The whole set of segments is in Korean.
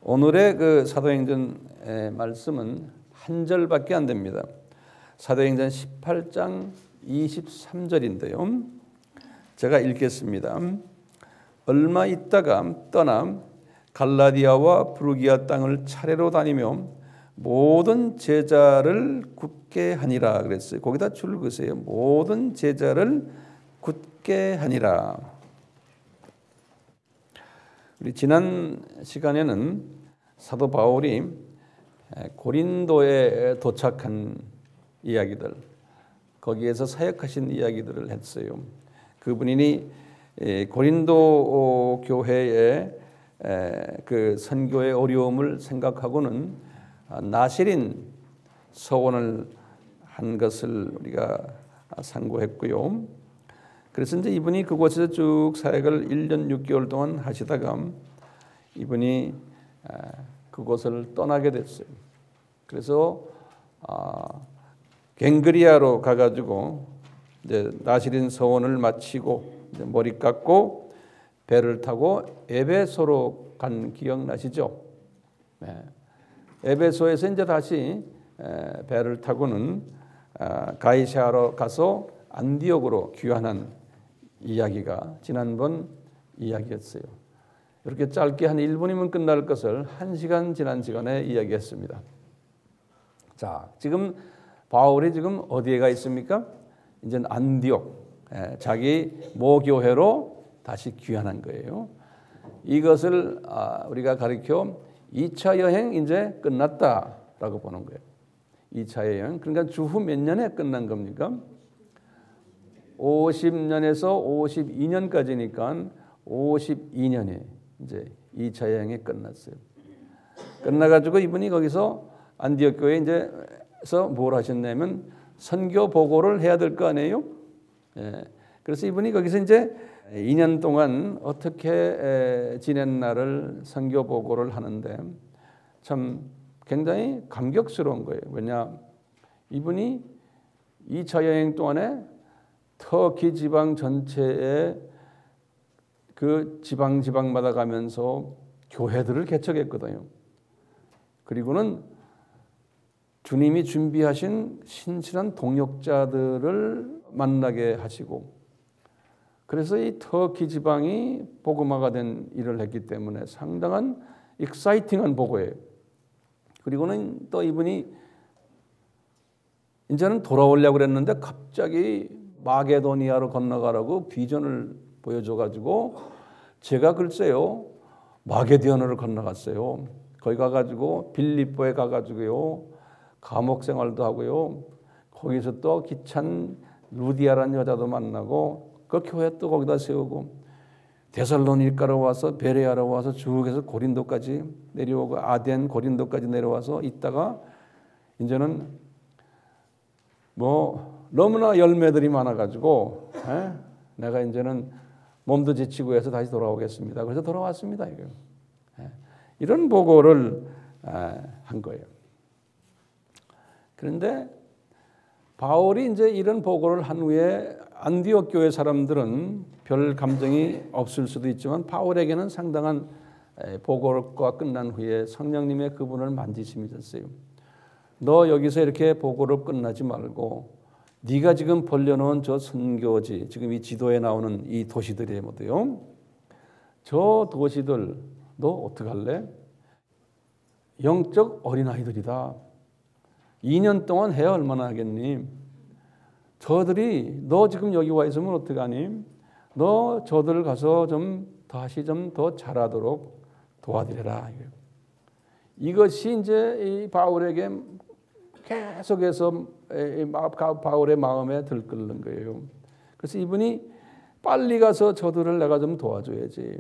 오늘의 그 사도행전의 말씀은 한 절밖에 안 됩니다. 사도행전 18장 23절인데요. 제가 읽겠습니다. 얼마 있다가 떠나 갈라디아와 부르기아 땅을 차례로 다니며 모든 제자를 굳게 하니라 그랬어요. 거기다 줄 그으세요. 모든 제자를 굳게 하니라. 우리 지난 시간에는 사도 바울이 고린도에 도착한 이야기들, 거기에서 사역하신 이야기들을 했어요. 그분이 고린도 교회의 그 선교의 어려움을 생각하고는 나시린 서원을 한 것을 우리가 상고했고요. 그래서 이제 이분이 그곳에서 쭉 사역을 1년 6개월 동안 하시다가 이분이 그곳을 떠나게 됐어요. 그래서 갱그리아로 가가지고 이제 나시린 서원을 마치고 이제 머리 깎고 배를 타고 에베소로 간 기억 나시죠? 네. 에베소에서 이제 다시 배를 타고는 가이사로 가서 안디옥으로 귀환한 이야기가 지난번 이야기였어요. 이렇게 짧게 한 1분이면 끝날 것을 1시간 지난 시간에 이야기했습니다. 자, 지금 바울이 지금 어디에 가 있습니까? 이제는 안디옥, 자기 모교회로 다시 귀환한 거예요. 이것을 우리가 가리켜 2차 여행 이제 끝났다라고 보는 거예요. 2차 여행. 그러니까 주후 몇 년에 끝난 겁니까? 50년에서 52년까지니까 52년에 이제 2차 여행이 끝났어요. 끝나가지고 이분이 거기서 안디옥 교회에 이제서 뭘 하셨냐면 선교 보고를 해야 될 거 아니에요? 예. 그래서 이분이 거기서 이제 2년 동안 어떻게 지냈나를 선교 보고를 하는데 참 굉장히 감격스러운 거예요. 왜냐? 이분이 2차 여행 동안에 터키 지방 전체에 그 지방마다 가면서 교회들을 개척했거든요. 그리고는 주님이 준비하신 신실한 동역자들을 만나게 하시고, 그래서 이 터키 지방이 복음화가 된 일을 했기 때문에 상당한 익사이팅한 보고예요. 그리고는 또 이분이 이제는 돌아오려고 그랬는데 갑자기 마게도니아로 건너가라고 비전을 보여줘가지고 제가 글쎄요 마게도니아를 건너갔어요. 거기 가가지고 빌립보에 가가지고요 감옥 생활도 하고요. 거기서 또 기찬 루디아라는 여자도 만나고 그 교회 또 거기다 세우고 데살로니가로 와서 베레아로 와서 쭉 해서 고린도까지 내려오고 아덴 고린도까지 내려와서 있다가 이제는 뭐 너무나 열매들이 많아가지고 내가 이제는 몸도 지치고 해서 다시 돌아오겠습니다. 그래서 돌아왔습니다. 이거. 이런 보고를 한 거예요. 그런데 바울이 이제 이런 보고를 한 후에 안디옥 교회 사람들은 별 감정이 없을 수도 있지만 바울에게는 상당한 보고가 끝난 후에 성령님의 그분을 만지심이 있었어요. 너 여기서 이렇게 보고를 끝나지 말고 네가 지금 벌려놓은 저 선교지, 지금 이 지도에 나오는 이 도시들이 뭐대요? 저 도시들 너 어떡할래? 영적 어린아이들이다. 2년 동안 해야 얼마나 하겠니? 저들이 너 지금 여기 와 있으면 어떡하니? 너 저들을 가서 좀 다시 좀 더 잘하도록 도와드려라. 이것이 이제 이 바울에게 계속해서 바울의 마음에 들끓는 거예요. 그래서 이분이 빨리 가서 저들을 내가 좀 도와줘야지.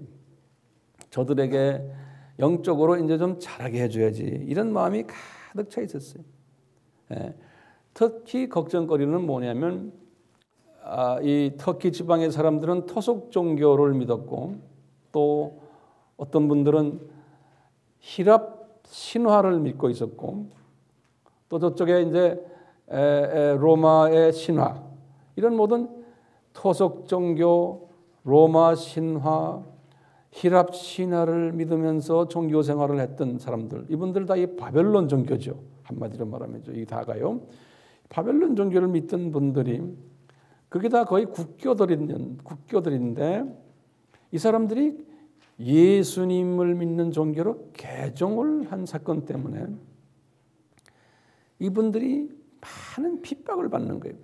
저들에게 영적으로 이제 좀 잘하게 해줘야지. 이런 마음이 가득 차 있었어요. 특히 걱정거리는 뭐냐면 이 터키 지방의 사람들은 토속 종교를 믿었고 또 어떤 분들은 히랍 신화를 믿고 있었고 또 저쪽에 이제 로마의 신화, 이런 모든 토속 종교, 로마 신화, 히랍 신화를 믿으면서 종교 생활을 했던 사람들, 이분들 다 이 바벨론 종교죠. 한마디로 말하면 이 다가요. 바벨론 종교를 믿던 분들이 그게 다 거의 국교들인데 이 사람들이 예수님을 믿는 종교로 개종을 한 사건 때문에 이분들이 많은 핍박을 받는 거예요.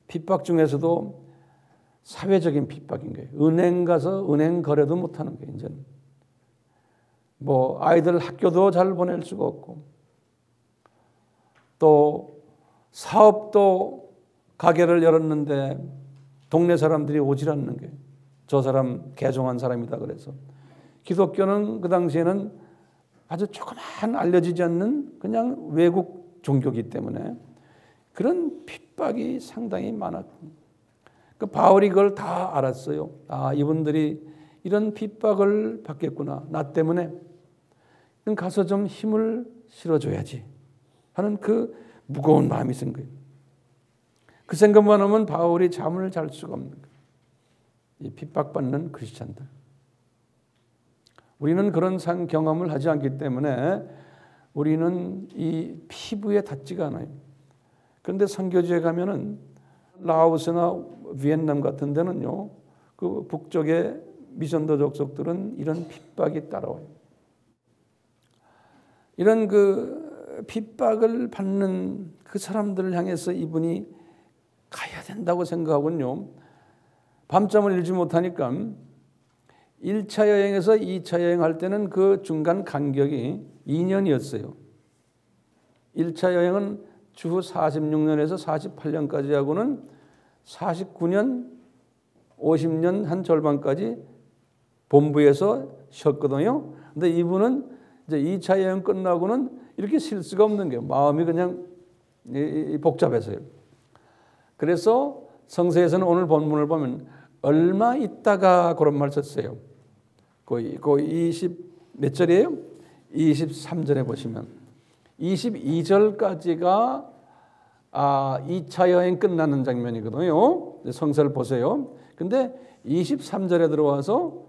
핍박 중에서도 사회적인 핍박인 거예요. 은행 가서 은행 거래도 못하는 거예요. 이제는 뭐 아이들 학교도 잘 보낼 수가 없고 또 사업도 가게를 열었는데 동네 사람들이 오질 않는 거예요. 저 사람 개종한 사람이다 그래서. 기독교는 그 당시에는 아주 조그만 알려지지 않는 그냥 외국 종교이기 때문에 그런 핍박이 상당히 많았고 그 바울이 그걸 다 알았어요. 아, 이분들이 이런 핍박을 받겠구나. 나 때문에. 그럼 가서 좀 힘을 실어줘야지 하는 그 무거운 마음이 생 거예요. 그 생각만 하면 바울이 잠을 잘 수가 없는 거예요. 이 핍박받는 크리스찬들. 우리는 그런 경험을 하지 않기 때문에 우리는 이 피부에 닿지가 않아요. 그런데 선교지에 가면은 라오스나 비엔남 같은 데는요, 그 북쪽의 미션도 족속들은 이런 핍박이 따라와요. 이런 그 핍박을 받는 그 사람들을 향해서 이분이 가야 된다고 생각하군요. 밤잠을 일지 못하니까 1차 여행에서 2차 여행할 때는 그 중간 간격이 2년이었어요. 1차 여행은 주후 46년에서 48년까지 하고는 49년, 50년 한 절반까지 본부에서 쉬었거든요. 근데 이분은 이제 2차 여행 끝나고는 이렇게 쉴 수가 없는 거예요. 마음이 그냥 복잡해서요. 그래서 성서에서는 오늘 본문을 보면 얼마 있다가 그런 말 썼어요. 거의 20 몇 절이에요? 23절에 보시면 22절까지가 2차 여행 끝나는 장면이거든요. 성서를 보세요. 근데 23절에 들어와서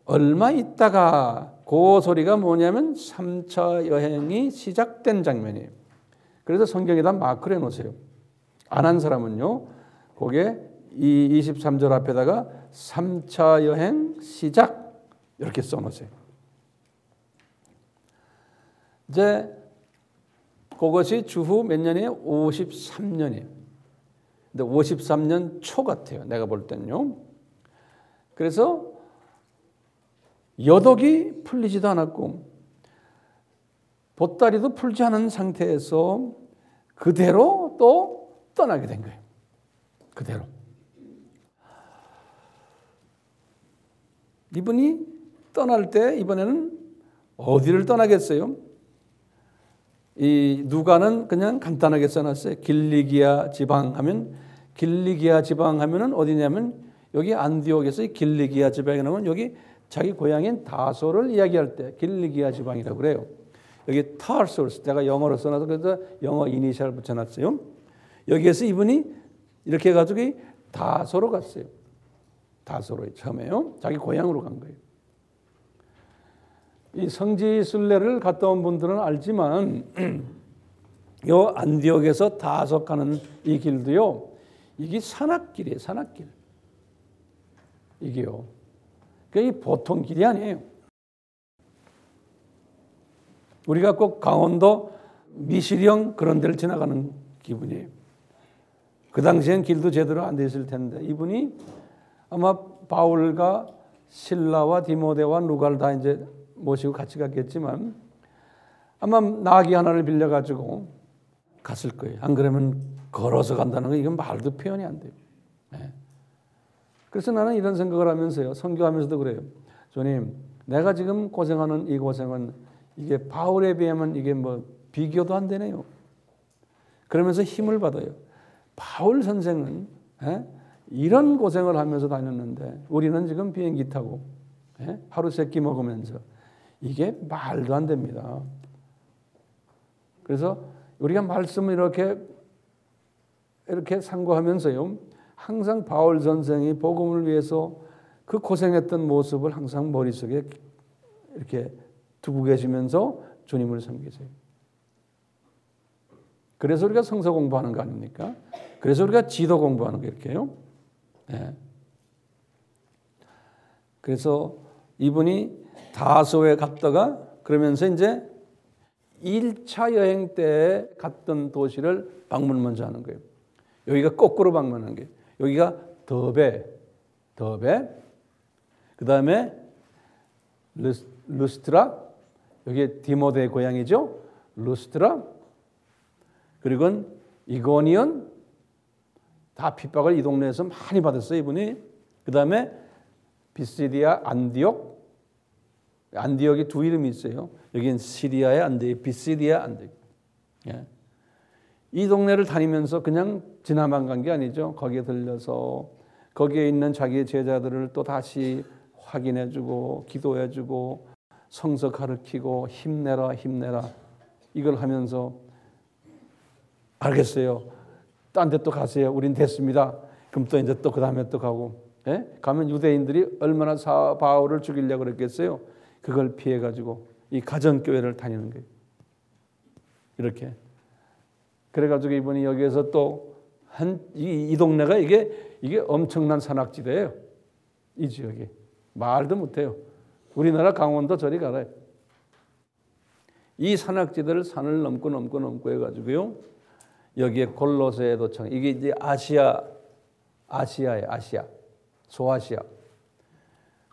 얼마 있다가 그 소리가 뭐냐면 3차 여행이 시작된 장면이에요. 그래서 성경에다 마크를 해놓으세요. 안 한 사람은요. 거기에 이 23절 앞에다가 3차 여행 시작 이렇게 써놓으세요. 이제 그것이 주후 몇 년이에요? 53년이에요. 근데 53년 초 같아요. 내가 볼 때는요. 그래서 여독이 풀리지도 않았고 보따리도 풀지 않은 상태에서 그대로 또 떠나게 된 거예요. 그대로. 이분이 떠날 때 이번에는 어디를 떠나겠어요? 이 누가는 그냥 간단하게 써놨어요. 길리기아 지방 하면 길리기아 지방 하면은 어디냐면 여기 안디옥에서 길리기아 지방에 나오면 여기 자기 고향인 다소를 이야기할 때 길리기아 지방이라고 그래요. 여기 타르소스 제가 영어로 써놔서 그래서 영어 이니셜 붙여놨어요. 여기에서 이분이 이렇게 해가지고 다소로 갔어요. 다소로 처음에요. 자기 고향으로 간 거예요. 이 성지순례를 갔다 온 분들은 알지만 요 안디옥에서 다소 가는 이 길도요. 이게 산악길이에요. 산악길. 이게요. 그게 보통 길이 아니에요. 우리가 꼭 강원도 미시령 그런 데를 지나가는 기분이에요. 그 당시엔 길도 제대로 안 돼 있을 텐데 이분이 아마 바울과 실라와 디모데와 누가를 다 이제 모시고 같이 갔겠지만 아마 나귀 하나를 빌려가지고 갔을 거예요. 안 그러면 걸어서 간다는 거 이건 말도 표현이 안 돼요. 네. 그래서 나는 이런 생각을 하면서요. 선교하면서도 그래요. 주님, 내가 지금 고생하는 이 고생은 이게 바울에 비하면 이게 뭐 비교도 안 되네요. 그러면서 힘을 받아요. 바울 선생은 이런 고생을 하면서 다녔는데 우리는 지금 비행기 타고 하루 세 끼 먹으면서 이게 말도 안 됩니다. 그래서 우리가 말씀을 이렇게 상고하면서요. 항상 바울 선생이 복음을 위해서 그 고생했던 모습을 항상 머릿속에 이렇게 두고 계시면서 주님을 섬기세요. 그래서 우리가 성서 공부하는 거 아닙니까? 그래서 우리가 지도 공부하는 거 이렇게요. 네. 그래서 이분이 다소에 갔다가 그러면서 이제 1차 여행 때 갔던 도시를 방문 먼저 하는 거예요. 여기가 거꾸로 방문하는 거예요. 여기가 더베. 그 다음에 루스트라. 여기 디모데의 고향이죠. 루스트라. 그리고 이고니온. 다 핍박을 이 동네에서 많이 받았어요, 이분이. 그 다음에 비시디아 안디옥. 안디옥이 두 이름이 있어요. 여기는 시리아의 안디옥, 비시디아 안디옥. 예. 이 동네를 다니면서 그냥 지나만 간 게 아니죠. 거기에 들려서 거기에 있는 자기의 제자들을 또 다시 확인해주고 기도해주고 성서 가르치고 힘내라 이걸 하면서 알겠어요. 딴 데 또 가세요. 우린 됐습니다. 그럼 또 이제 또 그 다음에 또 가고. 예? 가면 유대인들이 얼마나 바울을 죽이려고 그랬겠어요. 그걸 피해가지고 이 가정교회를 다니는 거예요. 이렇게. 그래가지고 이분이 여기에서 또 이 동네가 이게 엄청난 산악지대예요. 이 지역이. 말도 못해요. 우리나라 강원도 저리 가라. 이 산악지대를 산을 넘고 해가지고요. 여기에 골로새에 도착. 이게 이제 아시아예요. 아시아. 소아시아.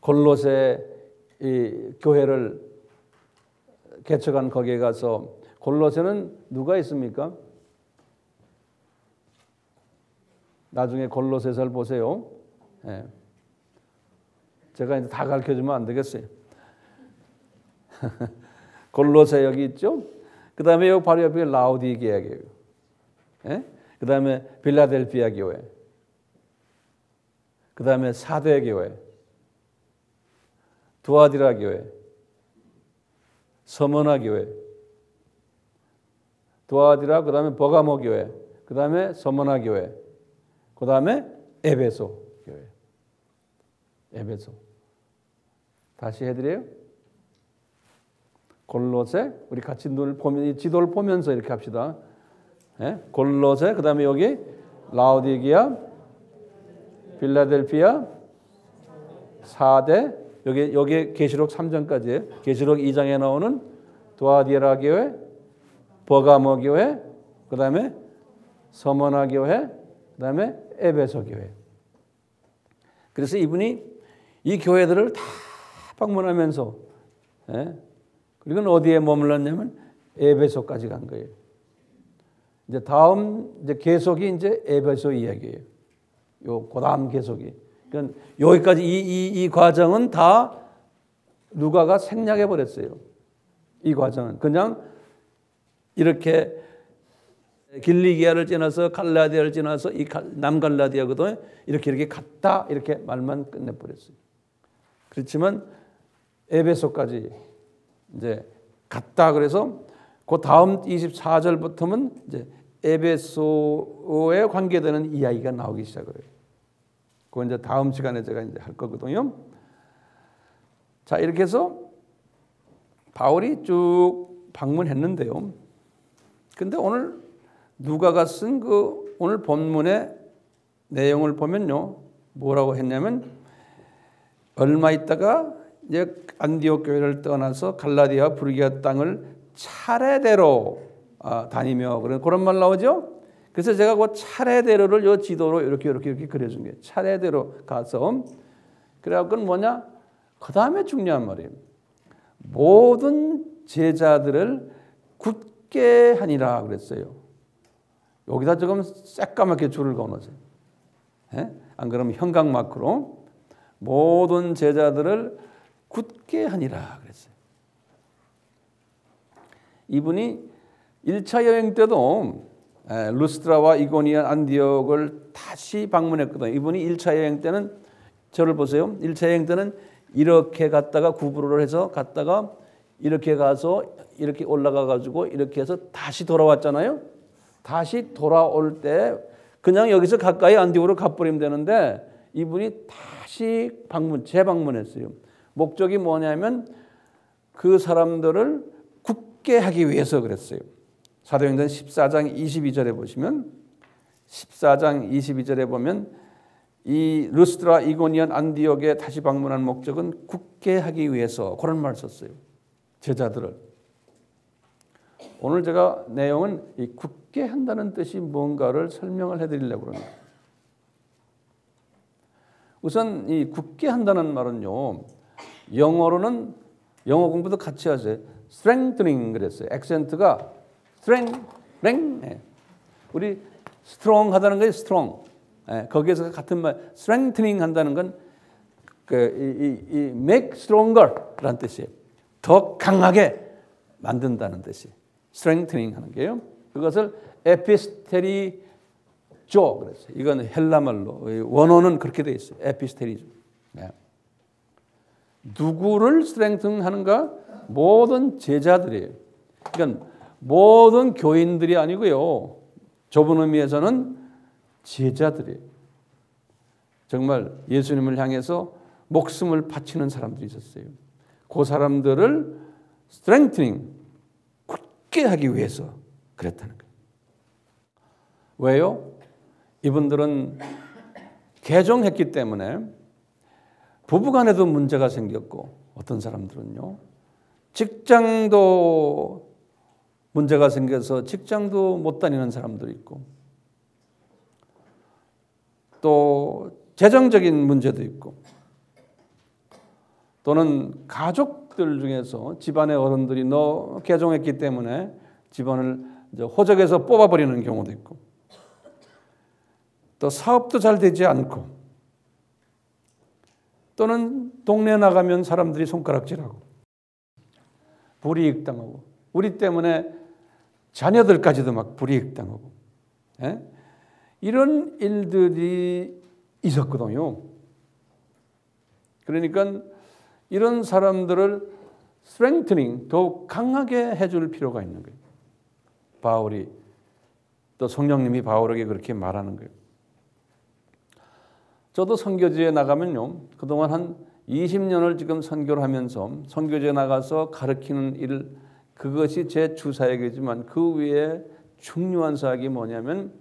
골로새 이 교회를 개척한 거기에 가서 골로새는 누가 있습니까? 나중에 골로새서를 보세요. 예. 제가 이제 다 가르쳐주면 안 되겠어요. 골로새 여기 있죠. 그 다음에 여기 바로 옆에 라오디게아 교회. 예? 그 다음에 빌라델피아 교회. 그 다음에 사대 교회. 두아디라 교회. 서머나 교회. 두아디라 그 다음에 버가모 교회. 그 다음에 서머나 교회. 그 다음에 에베소 교회. 에베소. 다시 해드려요. 골로새. 우리 같이 지도를 보면서 이렇게 합시다. 예? 골로새. 그 다음에 여기 라오디게아, 빌라델피아, 사대. 여기 계시록 3장까지예요. 계시록 2장에 나오는 두아디라 교회, 버가모 교회, 그 다음에 서머나 교회, 그 다음에 에베소 교회. 그래서 이분이 이 교회들을 다 방문하면서, 예? 그리고 어디에 머물렀냐면 에베소까지 간 거예요. 이제 다음 계속이 이제 에베소 이야기예요. 그다음 계속이. 그러니까 여기까지 이 과정은 다 누가가 생략해 버렸어요. 이 과정은 그냥 이렇게 길리기아를 지나서 갈라디아를 지나서 이 남갈라디아거든 이렇게 갔다 이렇게 말만 끝내버렸어요. 그렇지만 에베소까지 이제 갔다 그래서 그 다음 24절부터는 이제 에베소에 관계되는 이야기가 나오기 시작해요. 그건 이제 다음 시간에 제가 이제 할 거거든요. 자, 이렇게 해서 바울이 쭉 방문했는데요. 근데 오늘 누가가 쓴 그 오늘 본문의 내용을 보면요. 뭐라고 했냐면 얼마 있다가 이제 안디옥 교회를 떠나서 갈라디아 브르기아 땅을 차례대로 다니며 그런 말 나오죠. 그래서 제가 그 차례대로를 요 지도로 이렇게 그려준 거예요. 차례대로 가서 그래갖고 뭐냐? 그 다음에 중요한 말이에요. 모든 제자들을 굳게 하니라 그랬어요. 여기다 조금 새까맣게 줄을 그어놓으세요. 예? 안 그러면 형광 마크로 모든 제자들을 굳게 하니라 그랬어요. 이분이 1차 여행 때도 루스트라와 이고니온 안디옥을 다시 방문했거든요. 이분이 1차 여행 때는 저를 보세요. 1차 여행 때는 이렇게 갔다가 구부를 해서 갔다가 이렇게 가서 이렇게 올라가 가지고 이렇게 해서 다시 돌아왔잖아요. 다시 돌아올 때 그냥 여기서 가까이 안디옥으로 가버리면 되는데 이분이 다시 다시 재방문했어요. 목적이 뭐냐면 그 사람들을 굳게 하기 위해서 그랬어요. 사도행전 14장 22절에 보시면 14장 22절에 보면 이 르스드라, 이고니온, 안디옥에 다시 방문한 목적은 굳게 하기 위해서 그런 말을 썼어요. 제자들을. 오늘 제가 내용은 이 굳게 한다는 뜻이 뭔가를 설명을 해드리려고 합니다. 우선 이 굳게 한다는 말은요, 영어로는 영어 공부도 같이 하세요. strengthening 그랬어요. 액센트가 strength. 우리 strong 하다는 게 strong. 거기에서 같은 말 strengthening 한다는 건 make stronger라는 뜻이에요. 더 강하게 만든다는 뜻이 strengthening 하는 게요. 그것을 에피스테리조 그랬어요. 이건 헬라말로 원어는 그렇게 돼 있어요. 에피스테리조. 누구를 strengthen 하는가? 모든 제자들이에요. 그러니까 모든 교인들이 아니고요. 좁은 의미에서는 제자들이에요. 정말 예수님을 향해서 목숨을 바치는 사람들이 있었어요. 그 사람들을 strengthening, 굳게 하기 위해서 그랬다는 거예요. 왜요? 이분들은 개종했기 때문에 부부간에도 문제가 생겼고, 어떤 사람들은요, 직장도 문제가 생겨서 직장도 못 다니는 사람도 있고, 또 재정적인 문제도 있고, 또는 가족들 중에서 집안의 어른들이 너 개종했기 때문에 집안을 호적에서 뽑아버리는 경우도 있고, 또 사업도 잘 되지 않고, 또는 동네 나가면 사람들이 손가락질하고 불이익 당하고, 우리 때문에 자녀들까지도 막 불이익 당하고, 이런 일들이 있었거든요. 그러니까 이런 사람들을 strengthening, 더욱 강하게 해줄 필요가 있는 거예요. 바울이, 또 성령님이 바울에게 그렇게 말하는 거예요. 저도 선교지에 나가면요, 그동안 한 20년을 지금 선교를 하면서 선교지에 나가서 가르치는 일, 그것이 제 주사역이지만 그 위에 중요한 사역이 뭐냐면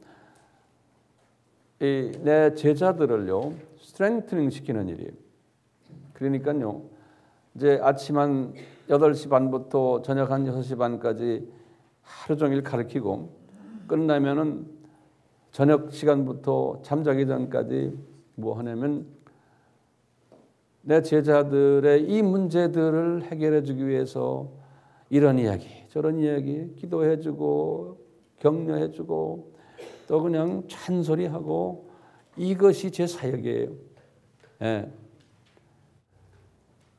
내 제자들을요 스트렝트닝 시키는 일이에요. 그러니까요, 이제 아침 한 8시 반부터 저녁 한 6시 반까지 하루 종일 가르치고, 끝나면은 저녁 시간부터 잠자기 전까지 뭐 하냐면 내 제자들의 이 문제들을 해결해 주기 위해서 이런 이야기 저런 이야기 기도해 주고 격려해 주고 또 그냥 찬소리하고, 이것이 제 사역이에요.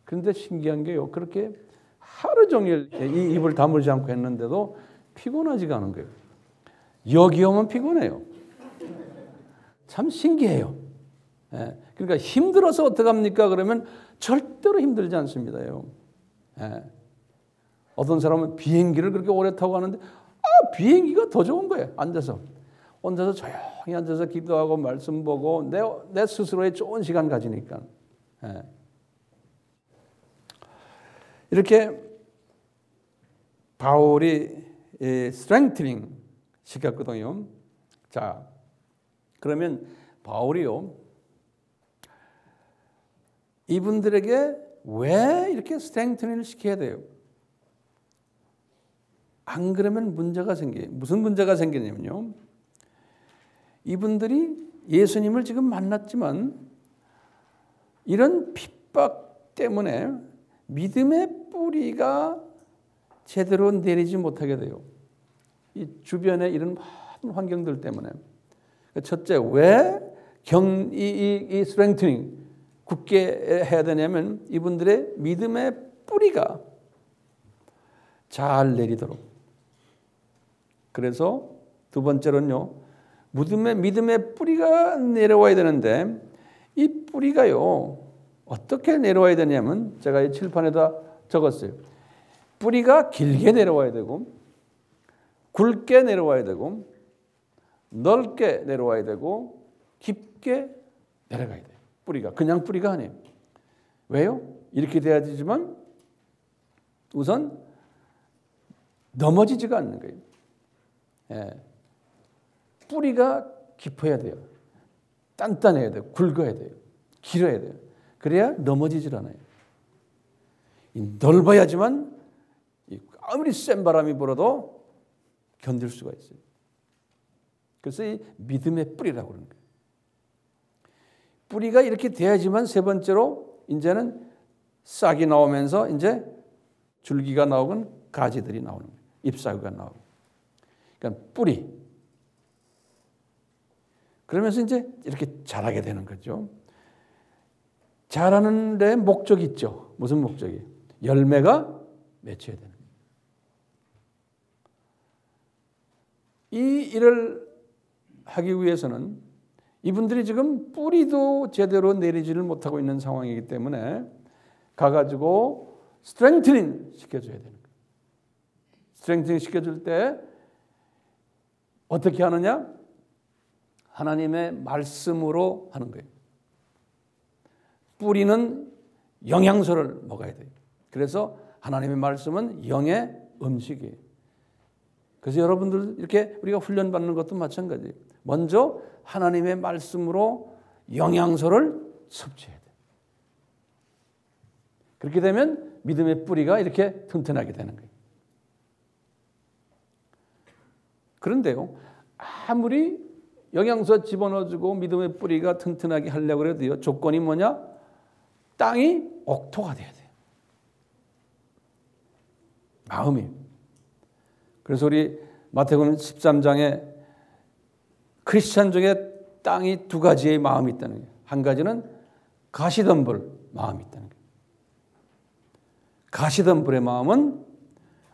그런데 신기한 게요, 그렇게 하루 종일 이 입을 다물지 않고 했는데도 피곤하지가 않은 거예요. 여기 오면 피곤해요. 참 신기해요. 그러니까 힘들어서 어떡합니까? 그러면 절대로 힘들지 않습니다요. 어떤 사람은 비행기를 그렇게 오래 타고 가는데 비행기가 더 좋은 거예요. 혼자서 조용히 앉아서 기도하고 말씀 보고 내 스스로의 좋은 시간 가지니까. 이렇게 바울이 스트렝트닝 시켰거든요. 자, 그러면 바울이요, 이분들에게 왜 이렇게 스트렝트닝을 시켜야 돼요? 안 그러면 문제가 생겨요. 무슨 문제가 생기냐면요, 이분들이 예수님을 지금 만났지만 이런 핍박 때문에 믿음의 뿌리가 제대로 내리지 못하게 돼요. 이 주변의 이런 모든 환경들 때문에. 첫째, 왜 이 스트렝트닝 굳게 해야 되냐면 이분들의 믿음의 뿌리가 잘 내리도록. 그래서 두 번째로는요, 믿음의 뿌리가 내려와야 되는데 이 뿌리가요 어떻게 내려와야 되냐면, 제가 이 칠판에다 적었어요. 뿌리가 길게 내려와야 되고, 굵게 내려와야 되고, 넓게 내려와야 되고, 깊게 내려가야 돼요. 뿌리가. 그냥 뿌리가 아니에요. 왜요? 이렇게 돼야 되지만 우선 넘어지지가 않는 거예요. 예. 뿌리가 깊어야 돼요. 단단해야 돼요. 굵어야 돼요. 길어야 돼요. 그래야 넘어지질 않아요. 넓어야지만 아무리 센 바람이 불어도 견딜 수가 있어요. 그래서 이 믿음의 뿌리라고 그러는 거예요. 뿌리가 이렇게 돼야지만 세 번째로 이제는 싹이 나오면서 이제 줄기가 나오건 가지들이 나오는 거예요. 잎사귀가 나오고. 그러니까 뿌리. 그러면서 이제 이렇게 자라게 되는 거죠. 자라는 데 목적이 있죠. 무슨 목적이? 열매가 맺혀야 되는 거예요. 이 일을 하기 위해서는 이분들이 지금 뿌리도 제대로 내리지를 못하고 있는 상황이기 때문에 가가지고 스트렝트닝 시켜줘야 되는 거예요. 스트렝트닝 시켜줄 때 어떻게 하느냐? 하나님의 말씀으로 하는 거예요. 뿌리는 영양소를 먹어야 돼요. 그래서 하나님의 말씀은 영의 음식이에요. 그래서 여러분들 이렇게 우리가 훈련받는 것도 마찬가지예요. 먼저 하나님의 말씀으로 영양소를 섭취해야 돼요. 그렇게 되면 믿음의 뿌리가 이렇게 튼튼하게 되는 거예요. 그런데요, 아무리 영양소 집어넣어주고 믿음의 뿌리가 튼튼하게 하려고 해도요, 조건이 뭐냐? 땅이 옥토가 돼야 돼요. 마음이. 그래서 우리 마태복음 13장에 크리스찬 중에 땅이 두 가지의 마음이 있다는 거예요. 한 가지는 가시덤불 마음이 있다는 거예요. 가시덤불의 마음은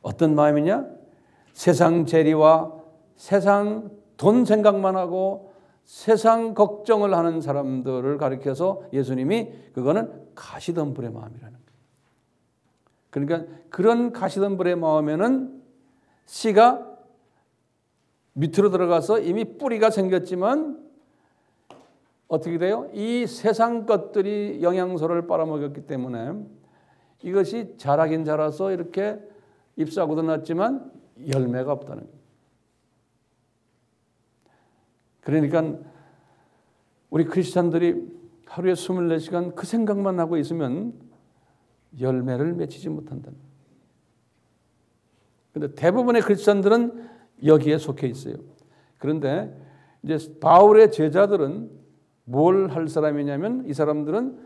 어떤 마음이냐? 세상 재리와 세상 돈 생각만 하고 세상 걱정을 하는 사람들을 가리켜서 예수님이 그거는 가시덤불의 마음이라는 거예요. 그러니까 그런 가시덤불의 마음에는 씨가 밑으로 들어가서 이미 뿌리가 생겼지만 어떻게 돼요? 이 세상 것들이 영양소를 빨아먹였기 때문에 이것이 자라긴 자라서 이렇게 잎사귀도 났지만 열매가 없다는 거예요. 그러니까 우리 크리스찬들이 하루에 24시간 그 생각만 하고 있으면 열매를 맺히지 못한다는 거예요. 그런데 대부분의 크리스찬들은 여기에 속해 있어요. 그런데 이제 바울의 제자들은 뭘 할 사람이냐면 이 사람들은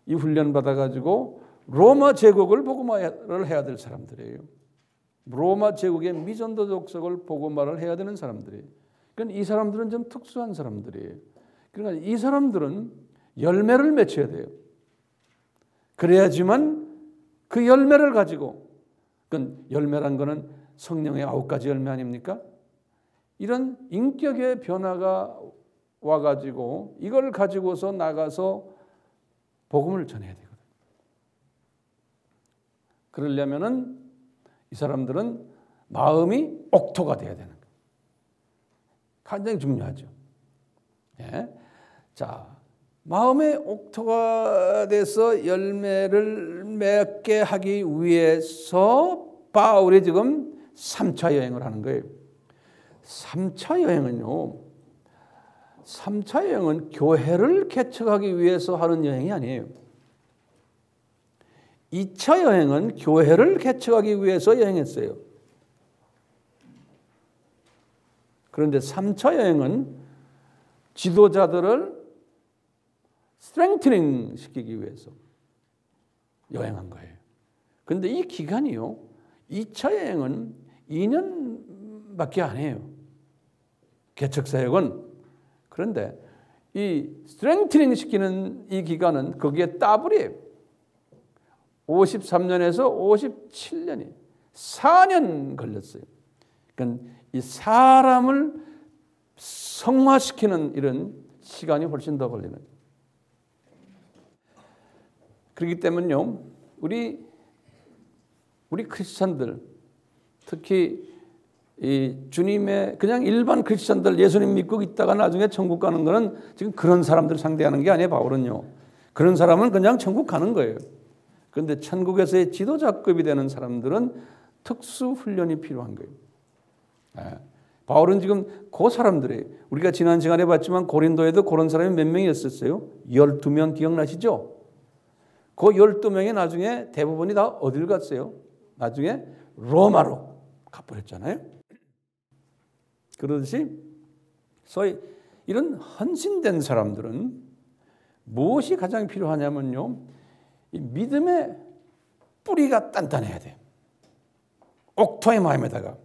이 훈련 받아가지고 로마 제국을 복음화를 해야 될 사람들이에요. 로마 제국의 미전도 족속을 복음화를 해야 되는 사람들이에요. 그러니까 이 사람들은 좀 특수한 사람들이에요. 그러니까 이 사람들은 열매를 맺혀야 돼요. 그래야지만 그 열매를 가지고, 그러니까 열매란 거는 성령의 9가지 열매 아닙니까? 이런 인격의 변화가 와가지고 이걸 가지고서 나가서 복음을 전해야 되거든요. 그러려면은 이 사람들은 마음이 옥토가 돼야 되는 거예요. 굉장히 중요하죠. 예. 자, 마음의 옥토가 돼서 열매를 맺게 하기 위해서 바울이 지금 3차 여행을 하는 거예요. 3차 여행은요, 3차 여행은 교회를 개척하기 위해서 하는 여행이 아니에요. 2차 여행은 교회를 개척하기 위해서 여행했어요. 그런데 3차 여행은 지도자들을 스트렝트닝 시키기 위해서 여행한 거예요. 그런데 이 기간이요, 2차 여행은 2년밖에 안 해요. 개척사역은. 그런데 이 스트렝트닝 시키는 이 기간은 거기에 더블이에요. 53년에서 57년이 4년 걸렸어요. 그러니까 이 사람을 성화시키는 이런 시간이 훨씬 더 걸리는 거예요. 그렇기 때문에요, 우리 크리스찬들, 특히 이 주님의 그냥 일반 크리스찬들, 예수님 믿고 있다가 나중에 천국 가는 거는 지금 그런 사람들 상대하는 게 아니에요. 바울은요, 그런 사람은 그냥 천국 가는 거예요. 그런데 천국에서의 지도자급이 되는 사람들은 특수 훈련이 필요한 거예요. 바울은 지금 그 사람들이 우리가 지난 시간에 봤지만 고린도에도 그런 사람이 몇 명이었었어요? 12명 기억나시죠? 그 12명이 나중에 대부분이 다 어딜 갔어요? 나중에 로마로 가버렸잖아요. 그러듯이 소위 이런 헌신된 사람들은 무엇이 가장 필요하냐면요, 이 믿음의 뿌리가 단단해야 돼요. 옥토의 마음에다가.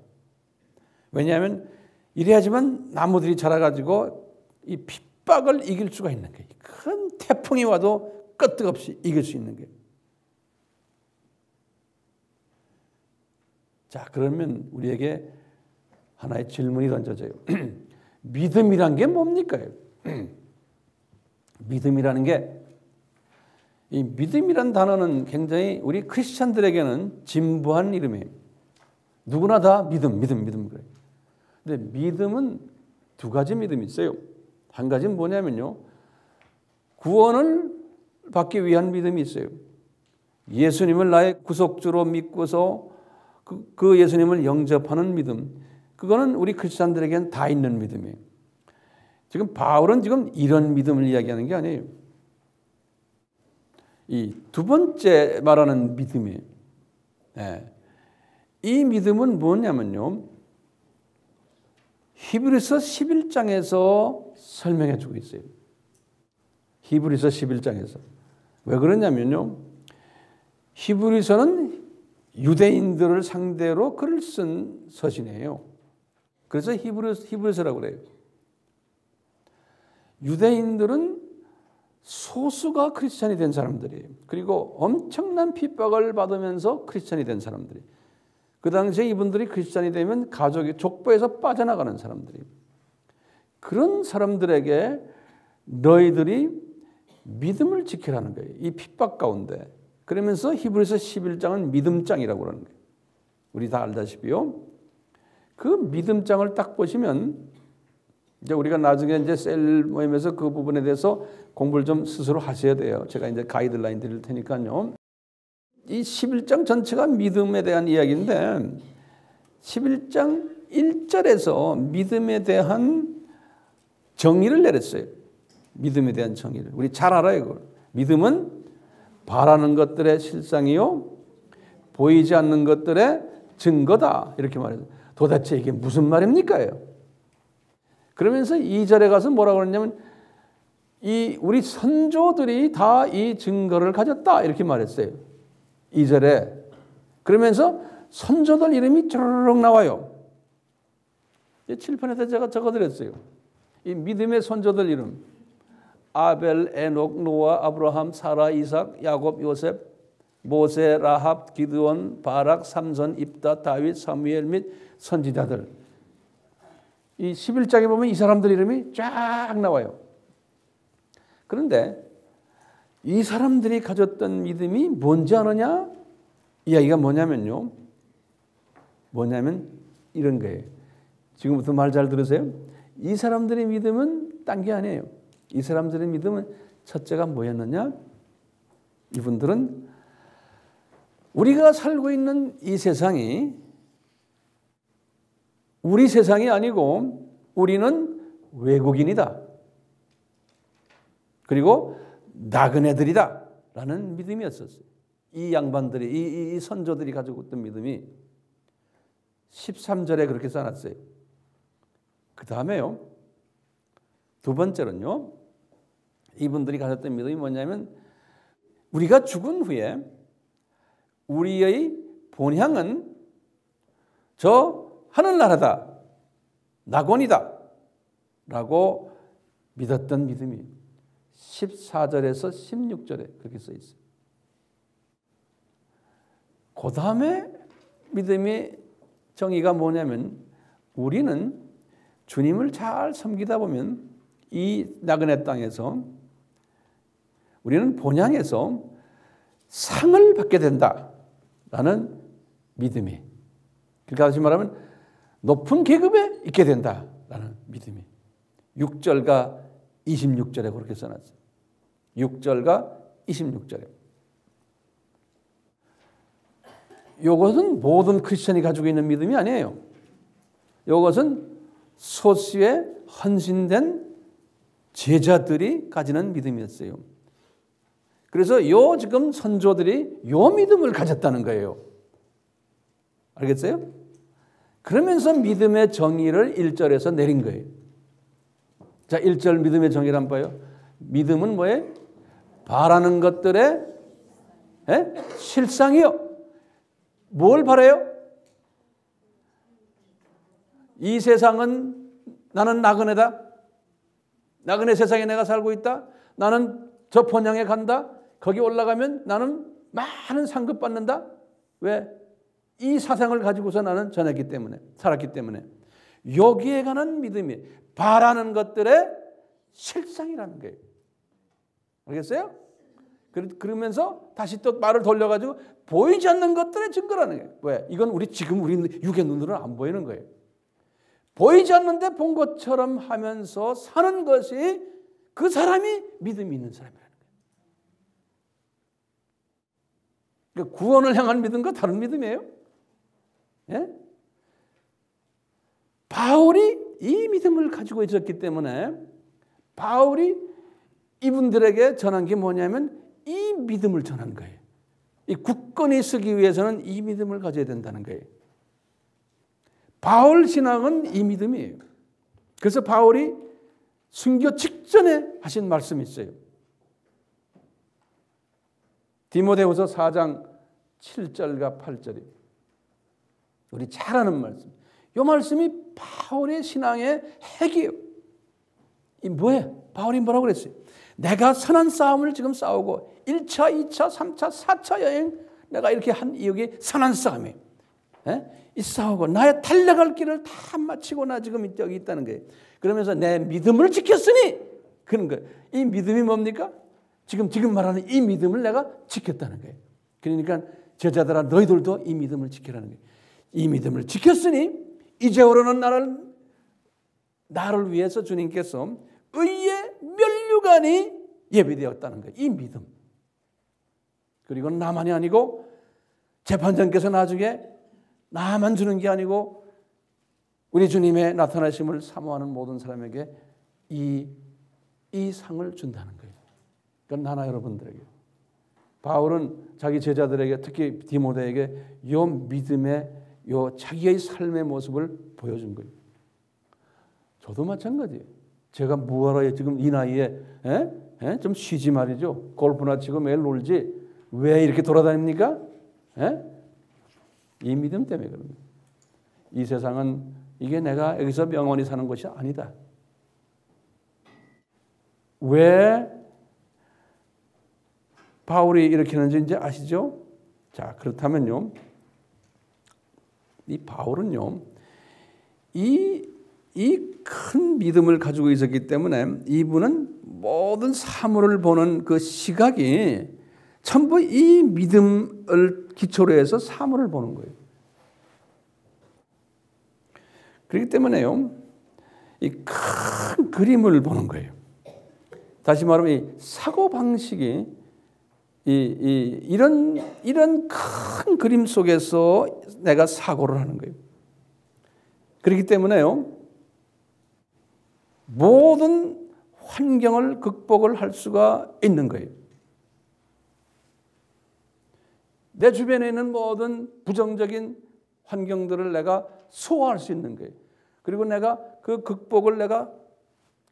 왜냐하면 이래야지만 나무들이 자라가지고 이 핍박을 이길 수가 있는 거예요. 큰 태풍이 와도 끄떡없이 이길 수 있는 거예요. 자, 그러면 우리에게 하나의 질문이 던져져요. 믿음이란 게 뭡니까? 믿음이라는 게, 이 믿음이란 단어는 굉장히 우리 크리스찬들에게는 진부한 이름이에요. 누구나 다 믿음 그래요. 근데 믿음은 두 가지 믿음이 있어요. 한 가지는 뭐냐면요, 구원을 받기 위한 믿음이 있어요. 예수님을 나의 구속주로 믿고서 그 예수님을 영접하는 믿음. 그거는 우리 크리스찬들에게는 다 있는 믿음이에요. 지금 바울은 지금 이런 믿음을 이야기하는 게 아니에요. 이 두 번째 말하는 믿음이에요. 이 믿음은 뭐냐면요, 히브리서 11장에서 설명해 주고 있어요. 히브리서 11장에서. 왜 그러냐면요, 히브리서는 유대인들을 상대로 글을 쓴 서신이에요. 그래서 히브리서라고 그래요. 유대인들은 소수가 크리스찬이 된 사람들이에요. 그리고 엄청난 핍박을 받으면서 크리스찬이 된 사람들이. 그 당시에 이분들이 크리스찬이 되면 가족이 족보에서 빠져나가는 사람들이에요. 그런 사람들에게 너희들이 믿음을 지키라는 거예요. 이 핍박 가운데. 그러면서 히브리서 11장은 믿음장이라고 그러는 거예요. 우리 다 알다시피요. 그 믿음장을 딱 보시면 이제 우리가 나중에 이제 셀 모임에서 그 부분에 대해서 공부를 좀 스스로 하셔야 돼요. 제가 이제 가이드라인 드릴 테니까요. 이 11장 전체가 믿음에 대한 이야기인데 11장 1절에서 믿음에 대한 정의를 내렸어요. 믿음에 대한 정의를. 우리 잘 알아요. 그걸. 믿음은 바라는 것들의 실상이요, 보이지 않는 것들의 증거다. 이렇게 말해요. 도대체 이게 무슨 말입니까? 그러면서 2절에 가서 뭐라고 그러냐면 우리 선조들이 다 이 증거를 가졌다. 이렇게 말했어요. 2절에. 그러면서 선조들 이름이 쭈르륵 나와요. 칠판에다 제가 적어드렸어요. 이 믿음의 선조들 이름. 아벨, 에녹, 노아, 아브라함, 사라, 이삭, 야곱, 요셉, 모세, 라합, 기드온, 바락, 삼손, 입다, 다윗, 사무엘 및 선지자들. 이 11장에 보면 이 사람들 이름이 쫙 나와요. 그런데 이 사람들이 가졌던 믿음이 뭔지 아느냐? 이야기가 뭐냐면 이런 거예요. 지금부터 말 잘 들으세요. 이 사람들의 믿음은 딴 게 아니에요. 이 사람들의 믿음은 첫째가 뭐였느냐? 이분들은 우리가 살고 있는 이 세상이 우리 세상이 아니고 우리는 외국인이다. 그리고 나그네들이다. 라는 믿음이었었어요. 이 양반들이, 이 선조들이 가지고 있던 믿음이 13절에 그렇게 써놨어요. 그 다음에요. 두 번째는요. 이분들이 가졌던 믿음이 뭐냐면 우리가 죽은 후에 우리의 본향은 저 하늘나라다. 낙원이다. 라고 믿었던 믿음이 14절에서 16절에 그렇게 써 있어요. 그 다음에 믿음의 정의가 뭐냐면 우리는 주님을 잘 섬기다 보면 이 나그네 땅에서 우리는 본향에서 상을 받게 된다라는 믿음이, 그러니까 다시 말하면 높은 계급에 있게 된다라는 믿음이 6절과 26절에 그렇게 써놨어요. 6절과 26절에. 이것은 모든 크리스천이 가지고 있는 믿음이 아니에요. 이것은 소수의 헌신된 제자들이 가지는 믿음이었어요. 그래서 지금 선조들이 믿음을 가졌다는 거예요. 알겠어요? 그러면서 믿음의 정의를 1절에서 내린 거예요. 자, 1절 믿음의 정의를 한번 봐요. 믿음은 뭐예요? 바라는 것들의 실상이요. 뭘 바라요? 이 세상은 나는 나그네다. 나그네 세상에 내가 살고 있다. 나는 저 본향에 간다. 거기 올라가면 나는 많은 상급 받는다. 왜? 이 사상을 가지고서 나는 전했기 때문에, 살았기 때문에. 여기에 관한 믿음이 바라는 것들의 실상이라는 거예요. 알겠어요? 그러면서 다시 또 말을 돌려가지고 보이지 않는 것들의 증거라는 거예요. 왜? 이건 우리 육의 눈으로는 안 보이는 거예요. 보이지 않는데 본 것처럼 하면서 사는 것이 그 사람이 믿음이 있는 사람이라는 거예요. 그러니까 구원을 향한 믿음과 다른 믿음이에요. 예? 바울이 이 믿음을 가지고 있었기 때문에 바울이 이분들에게 전한 게 뭐냐면 이 믿음을 전한 거예요. 이 굳건히 서기 위해서는 이 믿음을 가져야 된다는 거예요. 바울 신앙은 이 믿음이에요. 그래서 바울이 순교 직전에 하신 말씀이 있어요. 디모데후서 4장 7절과 8절이 우리 잘 아는 말씀. 이 말씀이 바울의 신앙의 핵이에요. 이 뭐예요? 바울이 뭐라고 그랬어요? 내가 선한 싸움을 지금 싸우고 1차, 2차, 3차, 4차 여행 내가 이렇게 한 이유가 선한 싸움이에요. 이 싸우고 나의 달려갈 길을 다 마치고 나 지금 여기 있다는 거예요. 그러면서 내 믿음을 지켰으니 그런 거예요. 이 믿음이 뭡니까? 지금 말하는 이 믿음을 내가 지켰다는 거예요. 그러니까 제자들아 너희들도 이 믿음을 지키라는 거예요. 이 믿음을 지켰으니 이제부로는 나를 위해서 주님께서 의의 면류관이 예비되었다는 거예요. 이 믿음. 그리고 나만이 아니고 재판장께서 나중에 나만 주는 게 아니고 우리 주님의 나타나심을 사모하는 모든 사람에게 이 상을 준다는 거예요. 그건 나나 여러분들에게. 바울은 자기 제자들에게 특히 디모데에게 이 믿음의 자기의 삶의 모습을 보여준 거예요. 저도 마찬가지예요. 제가 뭐하러 지금 이 나이에 좀 쉬지 말이죠. 골프나 치고 매일 놀지 왜 이렇게 돌아다닙니까? 이 믿음 때문에 그럽니다. 이 세상은 이게 내가 여기서 영원히 사는 것이 아니다. 왜 바울이 이렇게 하는지 이제 아시죠? 자, 그렇다면요. 이 바울은요. 이 큰 믿음을 가지고 있었기 때문에 이분은 모든 사물을 보는 그 시각이 전부 이 믿음을 기초로 해서 사물을 보는 거예요. 그렇기 때문에요. 이 큰 그림을 보는 거예요. 다시 말하면 이 사고 방식이 이런 큰 그림 속에서 내가 사고를 하는 거예요. 그렇기 때문에요. 모든 환경을 극복을 할 수가 있는 거예요. 내 주변에 있는 모든 부정적인 환경들을 내가 소화할 수 있는 거예요. 그리고 내가 그 극복을 내가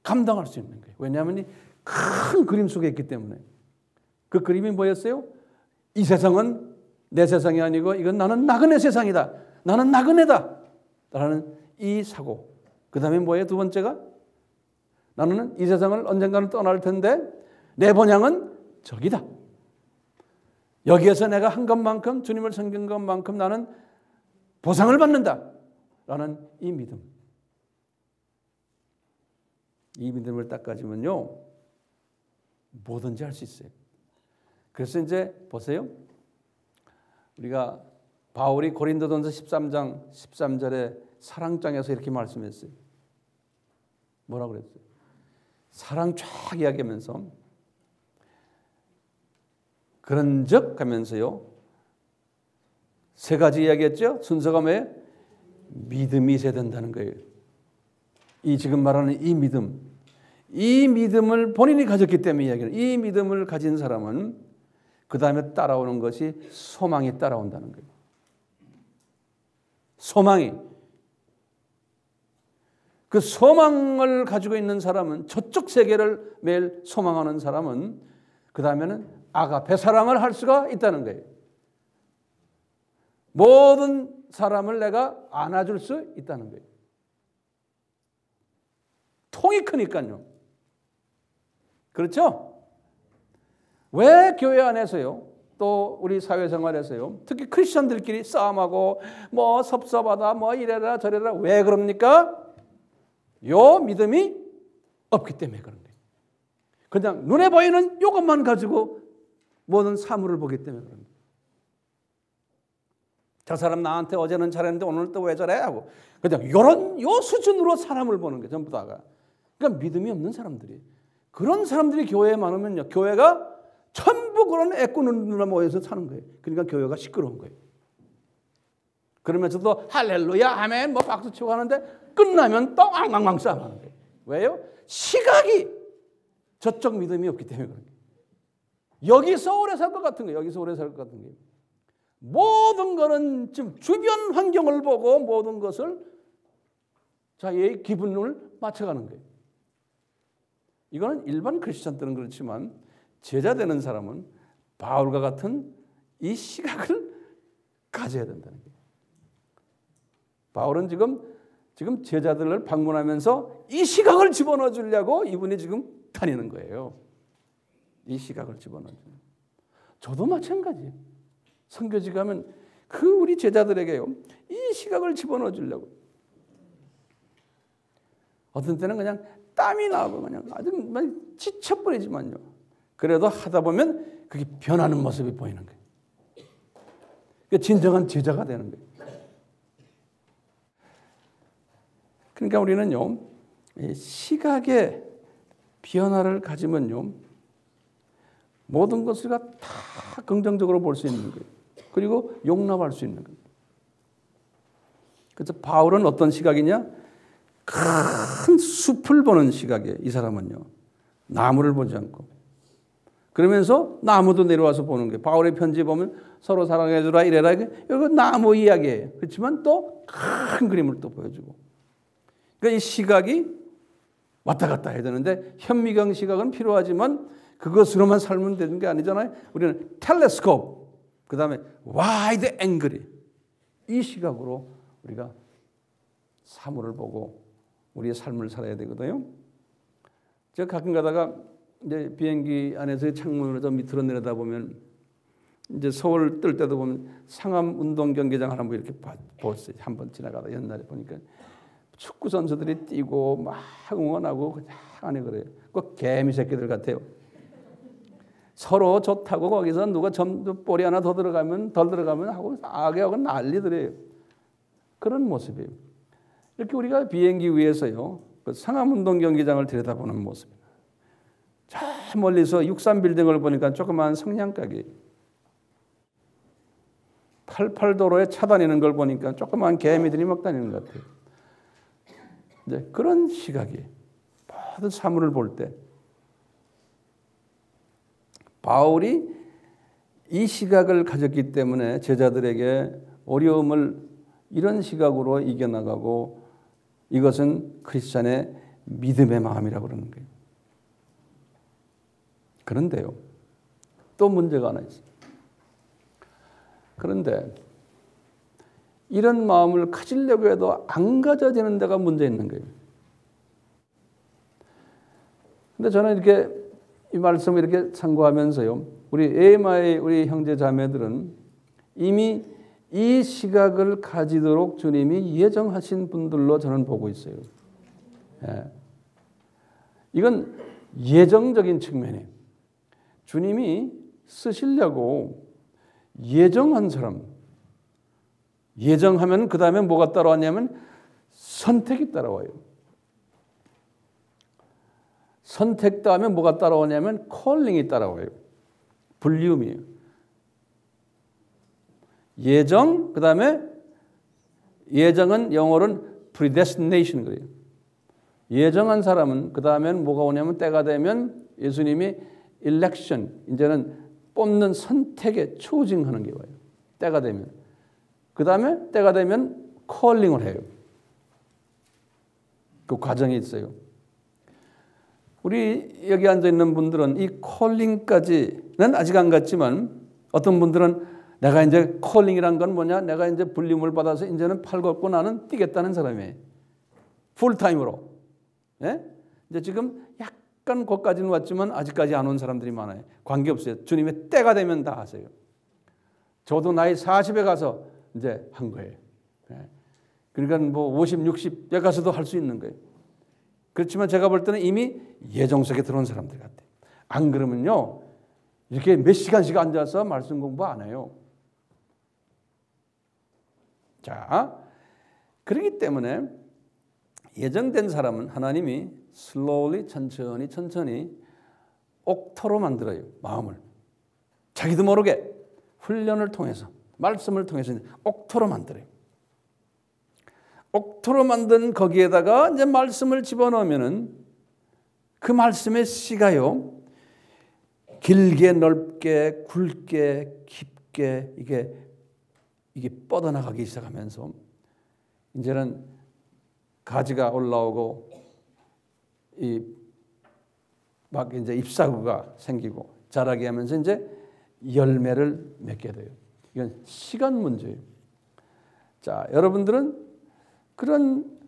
감당할 수 있는 거예요. 왜냐하면 이 큰 그림 속에 있기 때문에. 그 그림이 뭐였어요? 이 세상은 내 세상이 아니고 이건 나는 나그네 세상이다. 나는 나그네다. 라는 이 사고. 그 다음에 뭐예요? 두 번째가? 나는 이 세상을 언젠가는 떠날 텐데 내 본향은 저기다. 여기에서 내가 한 것만큼 주님을 섬긴 것만큼 나는 보상을 받는다. 라는 이 믿음. 이 믿음을 딱 가지면요. 뭐든지 할 수 있어요. 그래서 이제 보세요. 우리가 바울이 고린도전서 13장 13절에 사랑장에서 이렇게 말씀했어요. 뭐라고 그랬어요? 사랑 쫙 이야기하면서 그런즉 하면서요. 세 가지 이야기했죠. 순서가 뭐예요? 믿음이 있어야 된다는 거예요. 이 지금 말하는 이 믿음. 이 믿음을 본인이 가졌기 때문에 이야기는 이 믿음을 가진 사람은 그 다음에 따라오는 것이 소망이 따라온다는 거예요. 소망이. 그 소망을 가지고 있는 사람은 저쪽 세계를 매일 소망하는 사람은 그 다음에는 아가페 사랑을 할 수가 있다는 거예요. 모든 사람을 내가 안아줄 수 있다는 거예요. 통이 크니까요. 그렇죠? 왜 교회 안에서요? 또 우리 사회생활에서요? 특히 크리스천들끼리 싸움하고 뭐 섭섭하다 뭐 이래라 저래라 왜 그럽니까? 요 믿음이 없기 때문에 그런 거예요. 그냥 눈에 보이는 이것만 가지고 모든 사물을 보기 때문에 그런 거예요. 저 사람 나한테 어제는 잘했는데 오늘 또 왜 저래? 하고 그냥 요 수준으로 사람을 보는 게 전부 다가. 그러니까 믿음이 없는 사람들이. 그런 사람들이 교회에 많으면요. 교회가 전부 그런 애꾸는 누나 모여서 사는 거예요. 그러니까 교회가 시끄러운 거예요. 그러면서도 할렐루야 아멘 뭐 박수 치고 하는데 끝나면 또 앙앙앙 싸움하는 거예요. 왜요? 시각이 저쪽 믿음이 없기 때문에 그런 거예요. 여기서 오래 살 것 같은 거예요. 여기서 오래 살 것 같은 거예요. 모든 거는 지금 주변 환경을 보고 모든 것을 자기의 기분을 맞춰가는 거예요. 이거는 일반 크리스천들은 그렇지만 제자 되는 사람은 바울과 같은 이 시각을 가져야 된다는 거예요. 바울은 지금 제자들을 방문하면서 이 시각을 집어넣어 주려고 이분이 지금 다니는 거예요. 이 시각을 집어넣어 주는. 저도 마찬가지예요. 선교지 가면 그 우리 제자들에게요. 이 시각을 집어넣어 주려고. 어떤 때는 그냥 땀이 나고 그냥 아주 지쳐버리지만요. 그래도 하다 보면 그게 변하는 모습이 보이는 거예요. 그러니까 진정한 제자가 되는 거예요. 그러니까 우리는요. 시각의 변화를 가지면요. 모든 것을 다 긍정적으로 볼 수 있는 거예요. 그리고 용납할 수 있는 거예요. 그래서 바울은 어떤 시각이냐? 큰 숲을 보는 시각이에요. 이 사람은요. 나무를 보지 않고. 그러면서 나무도 내려와서 보는 거예요. 바울의 편지 보면 서로 사랑해주라 이래라. 이거 나무 이야기예요. 그렇지만 또 큰 그림을 또 보여주고. 그러니까 이 시각이 왔다 갔다 해야 되는데 현미경 시각은 필요하지만 그것으로만 살면 되는 게 아니잖아요. 우리는 텔레스코프, 그 다음에 와이드 앵글이 이 시각으로 우리가 사물을 보고 우리의 삶을 살아야 되거든요. 제가 가끔 가다가 이제 비행기 안에서 창문으로 저 밑으로 내려다 보면 이제 서울 뜰 때도 보면 상암 운동 경기장 한번 이렇게 봤어요. 한번 지나가다 옛날에 보니까 축구 선수들이 뛰고 막 응원하고 그냥 안에 그래요. 그 개미 새끼들 같아요. 서로 좋다고 거기서 누가 볼이 하나 더 들어가면 덜 들어가면 하고 악하고 난리들이에요. 그런 모습이에요. 이렇게 우리가 비행기 위에서요. 그 상암 운동 경기장을 들여다보는 모습이에요. 저 멀리서 63 빌딩을 보니까 조그마한 성냥가게 88도로에 차 다니는 걸 보니까 조그마한 개미들이 막 다니는 것 같아요. 이제 그런 시각이 모든 사물을 볼 때 바울이 이 시각을 가졌기 때문에 제자들에게 어려움을 이런 시각으로 이겨나가고 이것은 크리스찬의 믿음의 마음이라고 그러는 거예요. 그런데요. 또 문제가 하나 있어요. 그런데 이런 마음을 가지려고 해도 안 가져지는 데가 문제 있는 거예요. 근데 저는 이렇게 이 말씀을 이렇게 참고하면서요. 우리 에마의 우리 형제 자매들은 이미 이 시각을 가지도록 주님이 예정하신 분들로 저는 보고 있어요. 예. 이건 예정적인 측면이에요. 주님이 쓰시려고 예정한 사람. 예정하면 그 다음에 뭐가 따라왔냐면 선택이 따라와요. 선택 다음에 뭐가 따라오냐면 콜링이 따라와요. 불리움이에요. 예정, 그 다음에 예정은 영어로는 predestination 그래요. 예정한 사람은 그 다음에는 뭐가 오냐면 때가 되면 예수님이 election, 이제는 뽑는 선택에 초징하는 게 와요. 때가 되면. 그 다음에 때가 되면 calling을 해요. 그 과정이 있어요. 우리 여기 앉아 있는 분들은 이 calling까지는 아직 안 갔지만 어떤 분들은 내가 이제 calling이란 건 뭐냐? 내가 이제 불림을 받아서 이제는 팔 걷고 나는 뛰겠다는 사람이에요. 풀타임으로. 예? 이제 지금 약간 거기까지는 왔지만 아직까지 안 온 사람들이 많아요. 관계없어요. 주님의 때가 되면 다 하세요. 저도 나이 40에 가서 이제 한 거예요. 예. 그러니까 뭐 50, 60에 가서도 할 수 있는 거예요. 그렇지만 제가 볼 때는 이미 예정 속에 들어온 사람들 같아요. 안 그러면요. 이렇게 몇 시간씩 앉아서 말씀 공부 안 해요. 자, 그렇기 때문에 예정된 사람은 하나님이 slowly, 천천히 옥토로 만들어요. 마음을. 자기도 모르게 훈련을 통해서, 말씀을 통해서 옥토로 만들어요. 옥토로 만든 거기에다가 이제 말씀을 집어넣으면은 그 말씀의 씨가요, 길게, 넓게, 굵게, 깊게 이게 뻗어나가기 시작하면서 이제는 가지가 올라오고 막 이제 잎사구가 생기고 자라게 하면서 이제 열매를 맺게 돼요. 이건 시간 문제예요. 자, 여러분들은 그런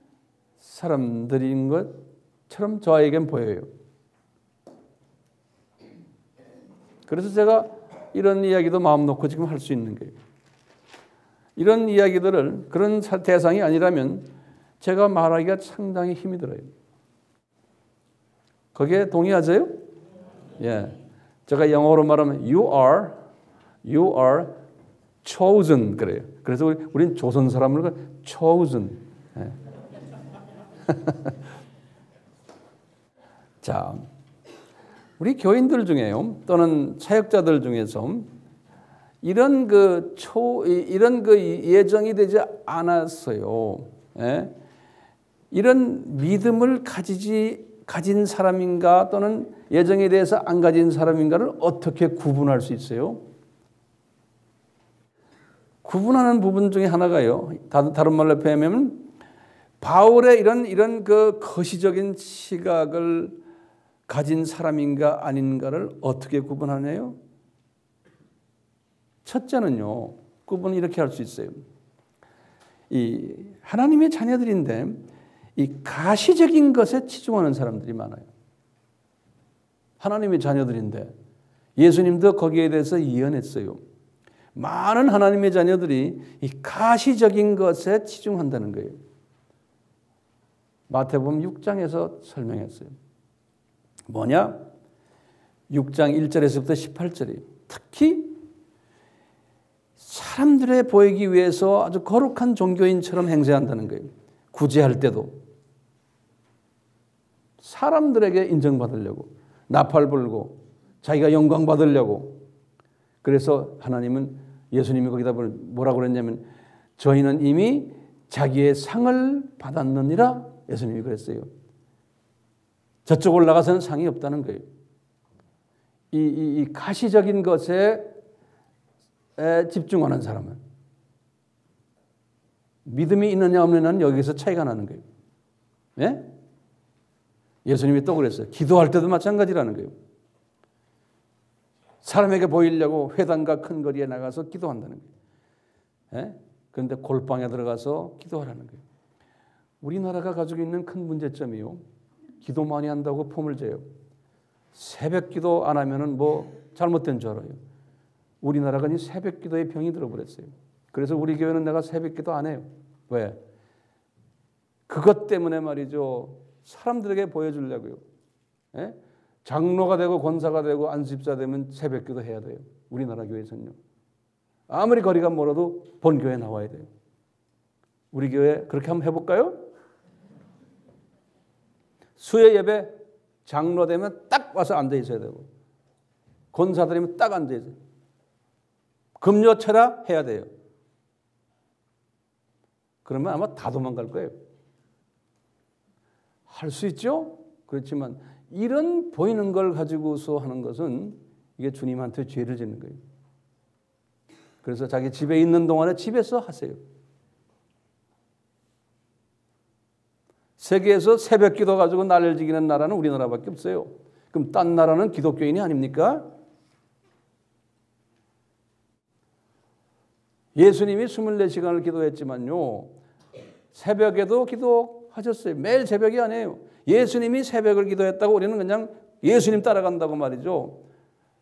사람들인 것처럼 저에겐 보여요. 그래서 제가 이런 이야기도 마음 놓고 지금 할 수 있는 거예요. 이런 이야기들을 그런 대상이 아니라면 제가 말하기가 상당히 힘이 들어요. 거기에 동의하세요? 예. 제가 영어로 말하면 you are chosen 그래요. 그래서 우린 조선 사람을 chosen. 예. 자, 우리 교인들 중에요, 또는 사역자들 중에서 이런 예정이 되지 않았어요. 예? 이런 믿음을 가진 사람인가 또는 예정에 대해서 안 가진 사람인가를 어떻게 구분할 수 있어요? 구분하는 부분 중에 하나가요. 다른 말로 표현하면 바울의 이런 그 거시적인 시각을 가진 사람인가 아닌가를 어떻게 구분하나요? 첫째는요, 구분을 이렇게 할 수 있어요. 이 하나님의 자녀들인데 이 가시적인 것에 치중하는 사람들이 많아요. 하나님의 자녀들인데 예수님도 거기에 대해서 예언했어요. 많은 하나님의 자녀들이 이 가시적인 것에 치중한다는 거예요. 마태복음 6장에서 설명했어요. 뭐냐? 6장 1절에서부터 18절이에요. 특히 사람들에 보이기 위해서 아주 거룩한 종교인처럼 행세한다는 거예요. 구제할 때도 사람들에게 인정받으려고, 나팔 불고 자기가 영광 받으려고. 그래서 예수님이 거기다 뭐라고 그랬냐면 저희는 이미 자기의 상을 받았느니라 예수님이 그랬어요. 저쪽 올라가서는 상이 없다는 거예요. 이 가시적인 것에 집중하는 사람은 믿음이 있느냐 없느냐는 여기서 차이가 나는 거예요. 예? 예수님이 또 그랬어요. 기도할 때도 마찬가지라는 거예요. 사람에게 보이려고 회당과 큰 거리에 나가서 기도한다는 거예요. 예? 그런데 골방에 들어가서 기도하라는 거예요. 우리나라가 가지고 있는 큰 문제점이요, 기도 많이 한다고 폼을 재요. 새벽 기도 안 하면은 뭐 잘못된 줄 알아요. 우리나라가 이 새벽 기도의 병이 들어버렸어요. 그래서 우리 교회는 내가 새벽 기도 안 해요. 왜? 그것 때문에 말이죠. 사람들에게 보여주려고요. 예? 장로가 되고 권사가 되고 안수집사 되면 새벽 기도 해야 돼요. 우리나라 교회에서는요. 아무리 거리가 멀어도 본교회에 나와야 돼요. 우리 교회 그렇게 한번 해볼까요? 수요 예배 장로 되면 딱 와서 앉아 있어야 되고, 권사들이면 딱 앉아있어요. 금요철야 해야 돼요. 그러면 아마 다 도망갈 거예요. 할 수 있죠? 그렇지만 이런 보이는 걸 가지고서 하는 것은 이게 주님한테 죄를 짓는 거예요. 그래서 자기 집에 있는 동안에 집에서 하세요. 세계에서 새벽 기도 가지고 날을 지키는 나라는 우리나라밖에 없어요. 그럼 딴 나라는 기독교인이 아닙니까? 예수님이 24시간을 기도했지만요, 새벽에도 기도하셨어요. 매일 새벽이 아니에요. 예수님이 새벽을 기도했다고 우리는 그냥 예수님 따라간다고 말이죠.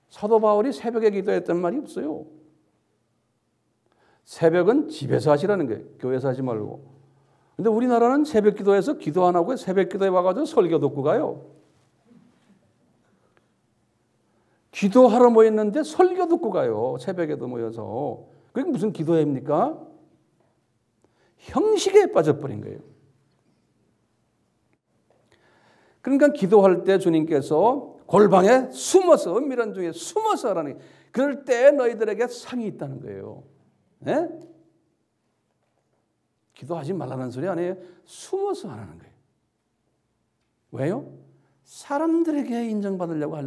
사도 바울이 새벽에 기도했던 말이 없어요. 새벽은 집에서 하시라는 거예요. 교회에서 하지 말고. 근데 우리나라는 새벽 기도해서 기도 안 하고 새벽 기도에 와가지고 설교 듣고 가요. 기도하러 모였는데 설교 듣고 가요. 새벽에도 모여서. 그게 무슨 기도회입니까? 형식에 빠져버린 거예요. 그러니까 기도할 때 주님께서 골방에 숨어서, 은밀한 중에 숨어서 하라는 거예요. 그럴 때 너희들에게 상이 있다는 거예요. 네? 기도하지 말라는 소리 아니에요. 숨어서 하라는 거예요. 왜요? 사람들에게 인정받으려고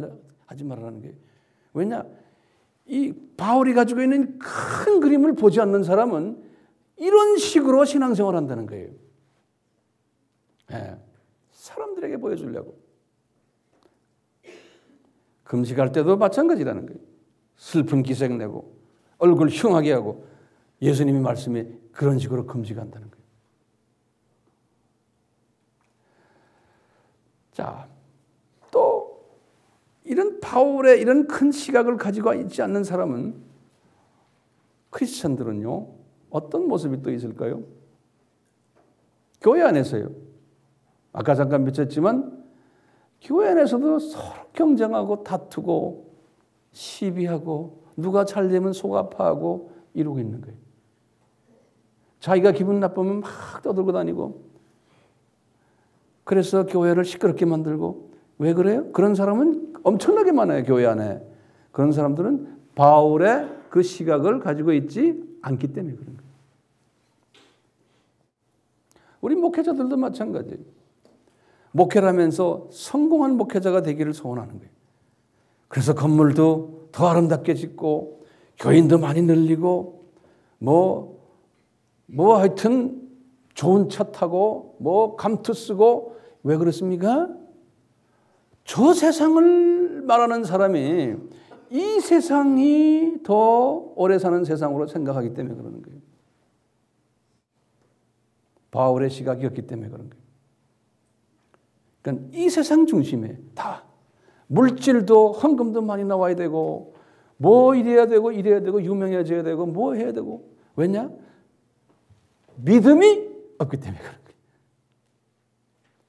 하지 말라는 거예요. 왜냐? 이 바울이 가지고 있는 큰 그림을 보지 않는 사람은 이런 식으로 신앙생활을 한다는 거예요. 네. 사람들에게 보여주려고. 금식할 때도 마찬가지라는 거예요. 슬픈 기색 내고 얼굴 흉하게 하고 예수님이 말씀에 그런 식으로 금식한다는 거예요. 자, 또 이런 바울의 이런 큰 시각을 가지고 있지 않는 사람은, 크리스천들은요, 어떤 모습이 또 있을까요? 교회 안에서요. 아까 잠깐 비쳤지만 교회 안에서도 서로 경쟁하고 다투고 시비하고 누가 잘 되면 속 아파하고 이러고 있는 거예요. 자기가 기분 나쁘면 막 떠들고 다니고, 그래서 교회를 시끄럽게 만들고. 왜 그래요? 그런 사람은 엄청나게 많아요, 교회 안에. 그런 사람들은 바울의 그 시각을 가지고 있지 않기 때문에 그런 거예요. 우리 목회자들도 마찬가지예요. 목회를 하면서 성공한 목회자가 되기를 소원하는 거예요. 그래서 건물도 더 아름답게 짓고 교인도 많이 늘리고 하여튼 좋은 차 타고 감투 쓰고. 왜 그렇습니까? 저 세상을 말하는 사람이 이 세상이 더 오래 사는 세상으로 생각하기 때문에 그러는 거예요. 바울의 시각이었기 때문에 그런 거예요. 그러니까 이 세상 중심에 다 물질도 헌금도 많이 나와야 되고 이래야 되고 유명해져야 되고 해야 되고. 왜냐? 믿음이 없기 때문에 그런 거예요.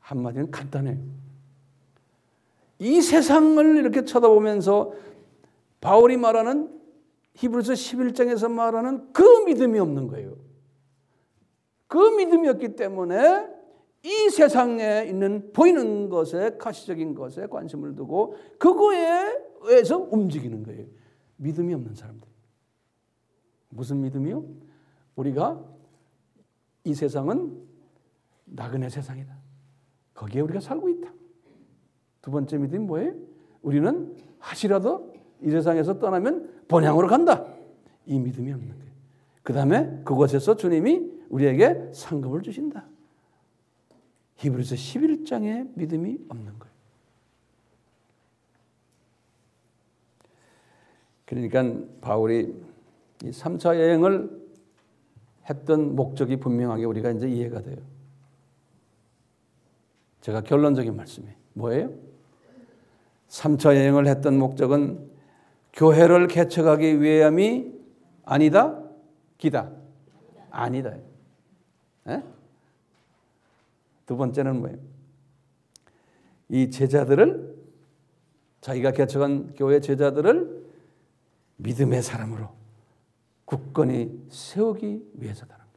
한마디는 간단해요. 이 세상을 이렇게 쳐다보면서 바울이 말하는 히브리서 11장에서 말하는 그 믿음이 없는 거예요. 그 믿음이 없기 때문에 이 세상에 있는 보이는 것에, 가시적인 것에 관심을 두고 그거에 의해서 움직이는 거예요. 믿음이 없는 사람들. 무슨 믿음이요? 우리가 이 세상은 나그네 세상이다. 거기에 우리가 살고 있다. 두 번째 믿음이 뭐예요? 우리는 하시라도 이 세상에서 떠나면 본향으로 간다. 이 믿음이 없는 거예요. 그 다음에 그곳에서 주님이 우리에게 상급을 주신다. 히브리서 11장에 믿음이 없는 거예요. 그러니까 바울이 이 3차 여행을 했던 목적이 분명하게 우리가 이제 이해가 돼요. 제가 결론적인 말씀이 뭐예요? 3차 여행을 했던 목적은 교회를 개척하기 위함이 아니다? 기다? 아니다. 에? 두 번째는 뭐예요? 이 제자들을, 자기가 개척한 교회 제자들을 믿음의 사람으로 굳건히 세우기 위해서다는 거예요.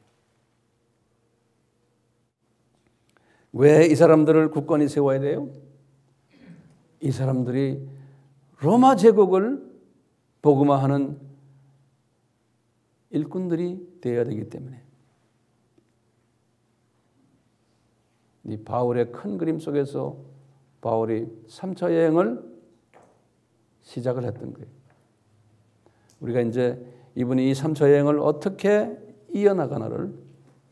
왜 이 사람들을 굳건히 세워야 돼요? 이 사람들이 로마 제국을 복음화하는 일꾼들이 되어야 되기 때문에 이 바울의 큰 그림 속에서 바울이 3차 여행을 시작을 했던 거예요. 우리가 이제 이분이 이 3차 여행을 어떻게 이어나가나를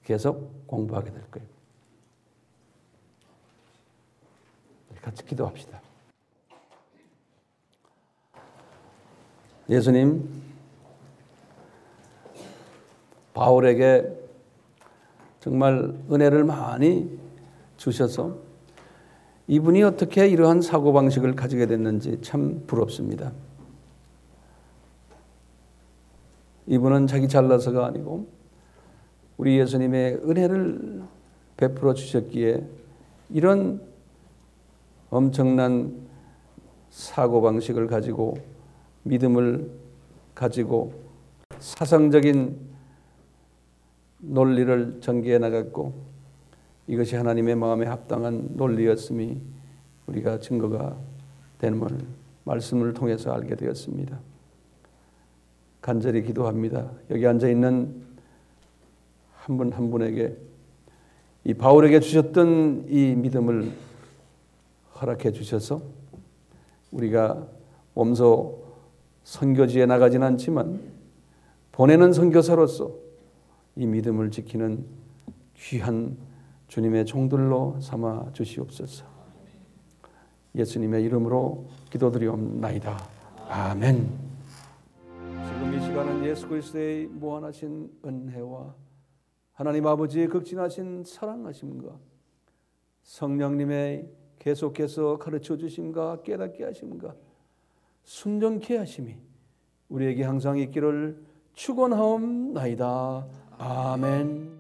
계속 공부하게 될 거예요. 같이 기도합시다. 예수님, 바울에게 정말 은혜를 많이 주셔서 이분이 어떻게 이러한 사고방식을 가지게 됐는지 참 부럽습니다. 이분은 자기 잘나서가 아니고 우리 예수님의 은혜를 베풀어 주셨기에 이런 엄청난 사고방식을 가지고 믿음을 가지고 사상적인 논리를 전개해 나갔고 이것이 하나님의 마음에 합당한 논리였음이 우리가 증거가 됨을 말씀을 통해서 알게 되었습니다. 간절히 기도합니다. 여기 앉아있는 한 분 한 분에게 이 바울에게 주셨던 이 믿음을 허락해 주셔서 우리가 몸소 선교지에 나가진 않지만 보내는 선교사로서 이 믿음을 지키는 귀한 주님의 종들로 삼아 주시옵소서. 예수님의 이름으로 기도드리옵나이다. 아멘. 지금 이 시간은 예수 그리스도의 무한하신 은혜와 하나님 아버지의 극진하신 사랑하심과 성령님의 계속해서 가르쳐 주심과 깨닫게 하심과 순종케 하심이 우리에게 항상 있기를 축원하옵나이다. 아멘.